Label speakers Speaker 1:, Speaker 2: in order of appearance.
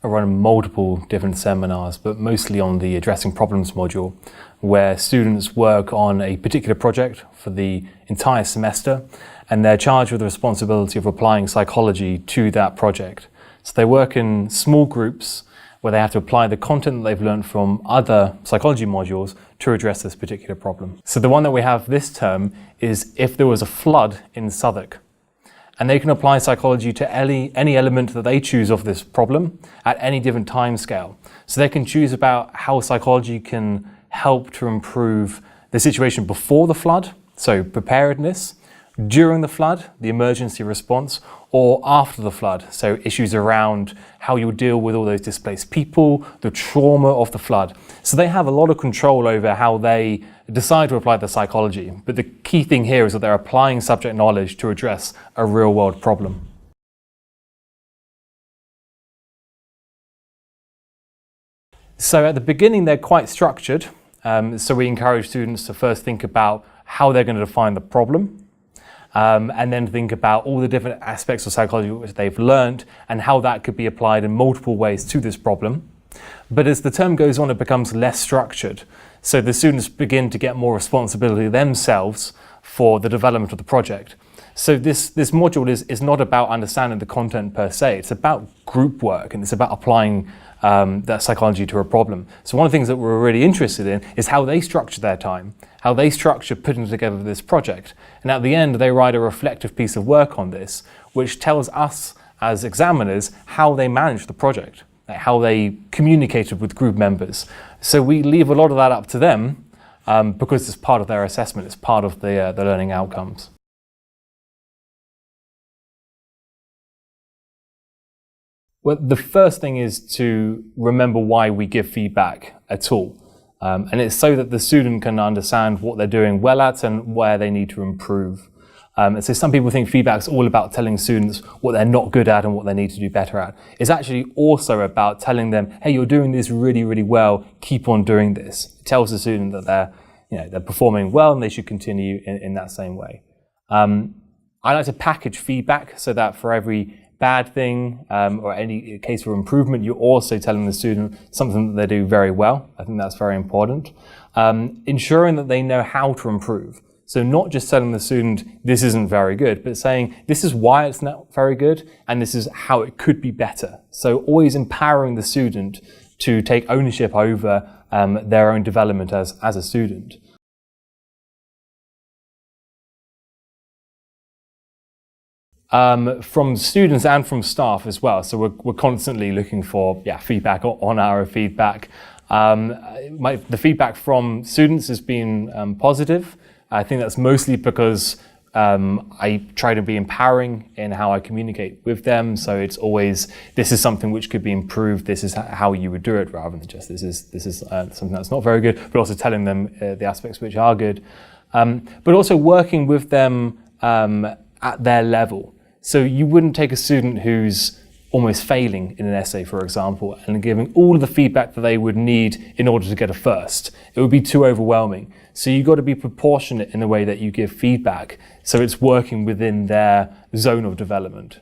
Speaker 1: I run multiple different seminars, but mostly on the Addressing Problems module, where students work on a particular project for the entire semester, and they're charged with the responsibility of applying psychology to that project. So they work in small groups where they have to apply the content that they've learned from other psychology modules to address this particular problem. So the one that we have this term is if there was a flood in Southwark, and they can apply psychology to any element that they choose of this problem at any different time scale. So they can choose about how psychology can help to improve the situation before the flood, so preparedness, during the flood, the emergency response, or after the flood, so issues around how you'll deal with all those displaced people, the trauma of the flood. So they have a lot of control over how they decide to apply the psychology, but the key thing here is that they're applying subject knowledge to address a real-world problem. So at the beginning, they're quite structured. So we encourage students to first think about how they're going to define the problem, and then think about all the different aspects of psychology which they've learned and how that could be applied in multiple ways to this problem. But as the term goes on, it becomes less structured. So the students begin to get more responsibility themselves for the development of the project. So this module is not about understanding the content per se, it's about group work, and it's about applying that psychology to a problem. So one of the things that we're really interested in is how they structure their time, how they structure putting together this project. And at the end, they write a reflective piece of work on this, which tells us as examiners how they managed the project, how they communicated with group members. So we leave a lot of that up to them because it's part of their assessment, it's part of the learning outcomes. Well, the first thing is to remember why we give feedback at all. And it's so that the student can understand what they're doing well at and where they need to improve. And so some people think feedback's all about telling students what they're not good at and what they need to do better at. It's actually also about telling them, hey, you're doing this really, really well, keep on doing this. It tells the student that they're performing well and they should continue in that same way. I like to package feedback so that for every bad thing or any case for improvement, you're also telling the student something that they do very well. I think that's very important. Ensuring that they know how to improve. So not just telling the student, this isn't very good, but saying, this is why it's not very good, and this is how it could be better. So always empowering the student to take ownership over their own development as a student. From students and from staff as well. So we're constantly looking for feedback on our feedback. The feedback from students has been positive. I think that's mostly because I try to be empowering in how I communicate with them. So it's always, this is something which could be improved. This is how you would do it, rather than just this is something that's not very good, but also telling them the aspects which are good. But also working with them at their level. So you wouldn't take a student who's almost failing in an essay, for example, and giving all of the feedback that they would need in order to get a first. It would be too overwhelming. So you've got to be proportionate in the way that you give feedback, so it's working within their zone of development.